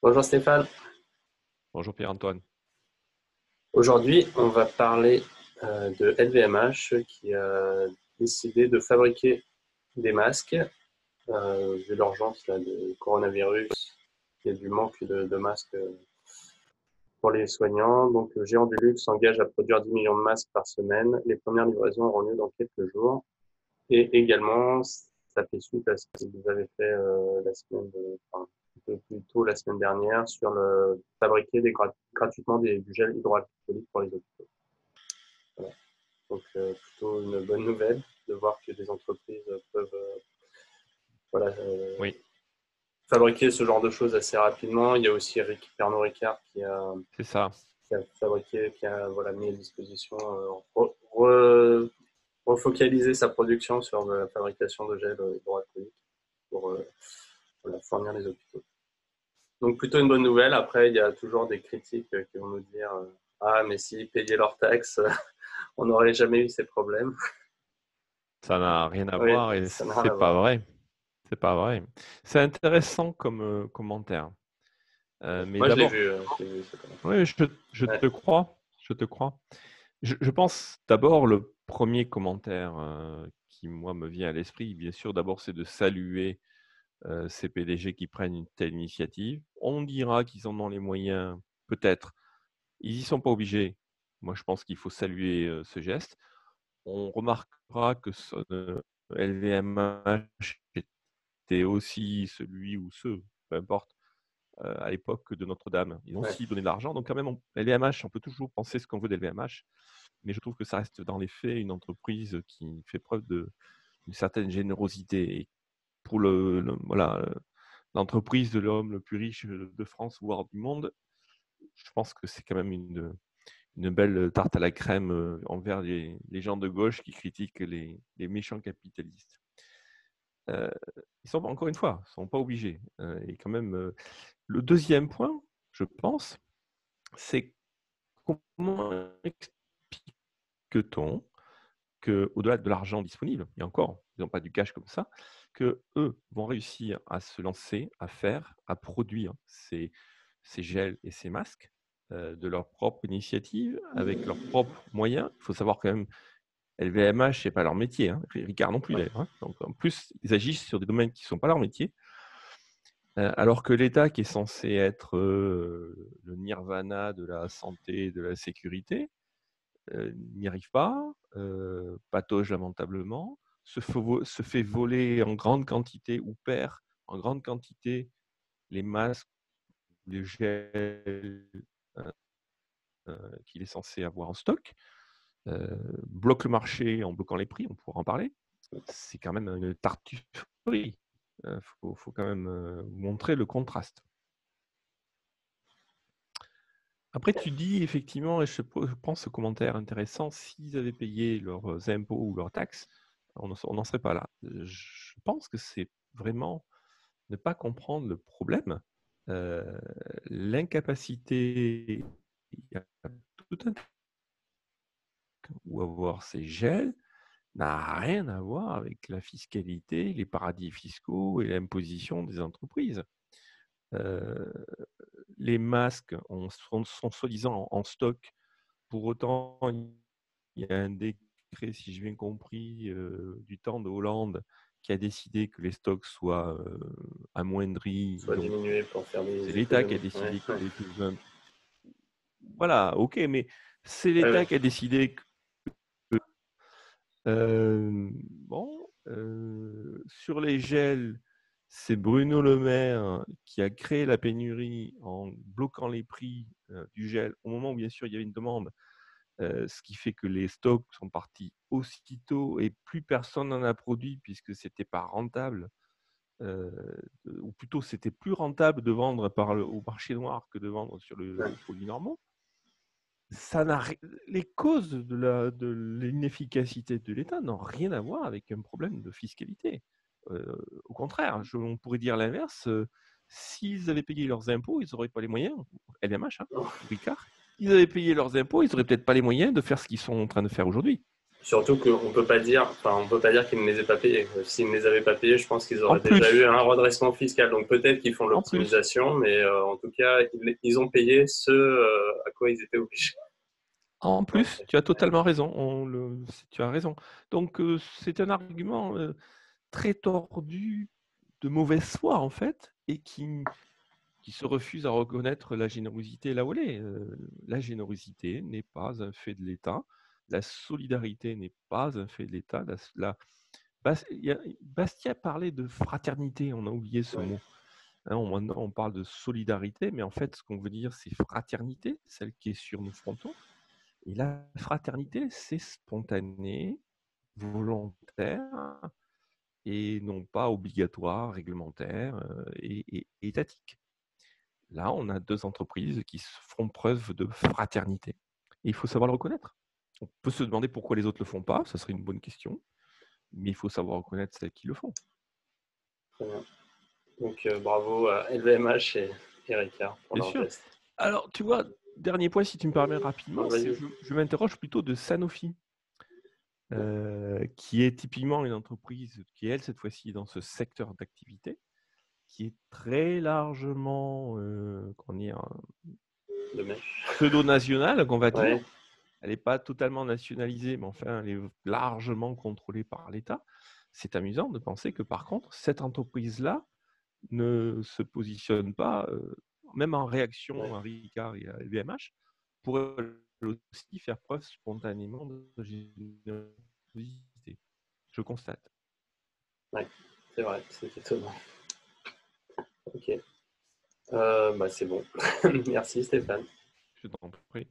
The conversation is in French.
Bonjour Stéphane. Bonjour Pierre-Antoine. Aujourd'hui, on va parler de LVMH qui a décidé de fabriquer des masques vu l'urgence là, du coronavirus et du manque de masques pour les soignants. Donc, le géant du luxe s'engage à produire 10 millions de masques par semaine. Les premières livraisons auront lieu dans quelques jours. Et également, ça fait suite à ce que vous avez fait enfin, un peu plus tôt la semaine dernière sur le fabriquer gratuitement du gel hydroalcoolique pour les hôpitaux. Voilà. Donc, plutôt une bonne nouvelle de voir que des entreprises peuvent voilà, Oui, fabriquer ce genre de choses assez rapidement. Il y a aussi Pernod Ricard c'est ça. qui a fabriqué, qui a voilà, mis à disposition, re- refocaliser sa production sur la fabrication de gel hydroalcoolique pour voilà, fournir les hôpitaux. Donc plutôt une bonne nouvelle. Après, il y a toujours des critiques qui vont nous dire ah, mais s'ils payaient leurs taxes, on n'aurait jamais eu ces problèmes. Ça n'a rien à Oui, voir et ça n'a rien c'est à pas voir. vrai. C'est pas vrai. C'est intéressant comme commentaire. Mais Moi, d'abord, je l'ai vu ce commentaire. oui, je Ouais. te crois. Je te crois. Je pense d'abord le premier commentaire qui, moi, me vient à l'esprit, bien sûr, d'abord, c'est de saluer ces PDG qui prennent une telle initiative. On dira qu'ils en ont les moyens, peut-être. Ils y sont pas obligés. Moi, je pense qu'il faut saluer ce geste. On remarquera que LVMH était aussi celui ou ceux, peu importe, à l'époque de Notre-Dame. Ils ont Ouais. aussi donné de l'argent. Donc, quand même, LVMH, on peut toujours penser ce qu'on veut d'LVMH, mais je trouve que ça reste dans les faits une entreprise qui fait preuve d'une certaine générosité. Et pour voilà, l'entreprise de l'homme le plus riche de France, voire du monde, je pense que c'est quand même une belle tarte à la crème envers les gens de gauche qui critiquent les méchants capitalistes. Euh, Ils sont encore une fois, sont pas obligés. Et quand même, le deuxième point, je pense, c'est comment explique-t-on que, au-delà de l'argent disponible, et encore, ils n'ont pas du cash comme ça, que eux vont réussir à se lancer, à faire, à produire ces gels et ces masques de leur propre initiative, avec leurs propres moyens. Il faut savoir quand même, LVMH, ce n'est pas leur métier, hein. Ricard non plus Ouais. d'ailleurs, hein. Donc en plus, ils agissent sur des domaines qui ne sont pas leur métier. Alors que l'État, qui est censé être le nirvana de la santé et de la sécurité, n'y arrive pas, patauge lamentablement, se fait voler en grande quantité ou perd en grande quantité les masques, les gels qu'il est censé avoir en stock, bloque le marché en bloquant les prix, on pourra en parler. C'est quand même une tartufferie. Il faut quand même montrer le contraste. Après, tu dis effectivement, et je pense ce commentaire intéressant, s'ils avaient payé leurs impôts ou leurs taxes, on n'en serait pas là. Je pense que c'est vraiment ne pas comprendre le problème, euh, l'incapacité à tout un ou avoir ces gels n'a rien à voir avec la fiscalité, les paradis fiscaux et l'imposition des entreprises. Euh, les masques sont soi-disant en stock. Pour autant, il y a un décret, si j'ai bien compris, du temps de Hollande qui a décidé que les stocks soient amoindris. Soit Donc, diminué pour faire c'est des l'État qui a économies. Ouais, décidé qu'il ouais. n'y avait plus besoin. Voilà, ok, mais c'est Ouais, l'État ouais. qui a décidé que, bon, sur les gels, c'est Bruno Le Maire qui a créé la pénurie en bloquant les prix du gel au moment où, bien sûr, il y avait une demande. Ce qui fait que les stocks sont partis aussitôt et plus personne n'en a produit puisque c'était pas rentable, euh, ou plutôt c'était plus rentable de vendre au marché noir que de vendre sur Ouais. les produits normaux. Ça n'a Les causes de l'inefficacité de l'État n'ont rien à voir avec un problème de fiscalité. Au contraire, on pourrait dire l'inverse. S'ils avaient payé leurs impôts, ils n'auraient pas les moyens, LMH, hein, ou Ricard, ils avaient payé leurs impôts, ils n'auraient peut-être pas les moyens de faire ce qu'ils sont en train de faire aujourd'hui. Surtout qu'on peut pas dire, enfin, on peut pas dire qu'ils ne les aient pas payés. S'ils ne les avaient pas payés, je pense qu'ils En auraient déjà eu plus, un redressement fiscal. Donc peut-être qu'ils font en plus, l'optimisation, mais en tout cas, ils ont payé ce à quoi ils étaient obligés. En Donc, plus, tu as totalement raison. Tu as raison. Donc, c'est un argument très tordu, de mauvaise foi, en fait, et qui se refuse à reconnaître la générosité là où elle est. La générosité n'est pas un fait de l'État. La solidarité n'est pas un fait de l'État. Bastia parlait de fraternité, on a oublié ce ouais, mot. Hein, maintenant, on parle de solidarité, mais en fait, ce qu'on veut dire, c'est fraternité, celle qui est sur nos frontons. Et la fraternité, c'est spontané, volontaire et non pas obligatoire, réglementaire et étatique. Là, on a deux entreprises qui font preuve de fraternité. Et il faut savoir le reconnaître. On peut se demander pourquoi les autres ne le font pas, ça serait une bonne question, mais il faut savoir reconnaître celles qui le font. très bien. Donc bravo à LVMH et Ricard pour Bien leur sûr. geste. Alors, tu vois, dernier point, si tu me permets Ouais, rapidement, c'est vas-y. je m'interroge plutôt de Sanofi. Qui est typiquement une entreprise qui, elle, cette fois-ci, est dans ce secteur d'activité, qui est très largement comment dire, De mèche. pseudo-nationale, qu'on va dire. Ouais, Elle n'est pas totalement nationalisée, mais enfin, elle est largement contrôlée par l'État. C'est amusant de penser que, par contre, cette entreprise-là ne se positionne pas, même en ouais, réaction à Ricard et à LVMH, pour elle aussi faire preuve spontanément de générosité. Je constate. ouais. C'est vrai, c'est étonnant. Ok. Bah, c'est bon. Merci Stéphane. Je t'en prie.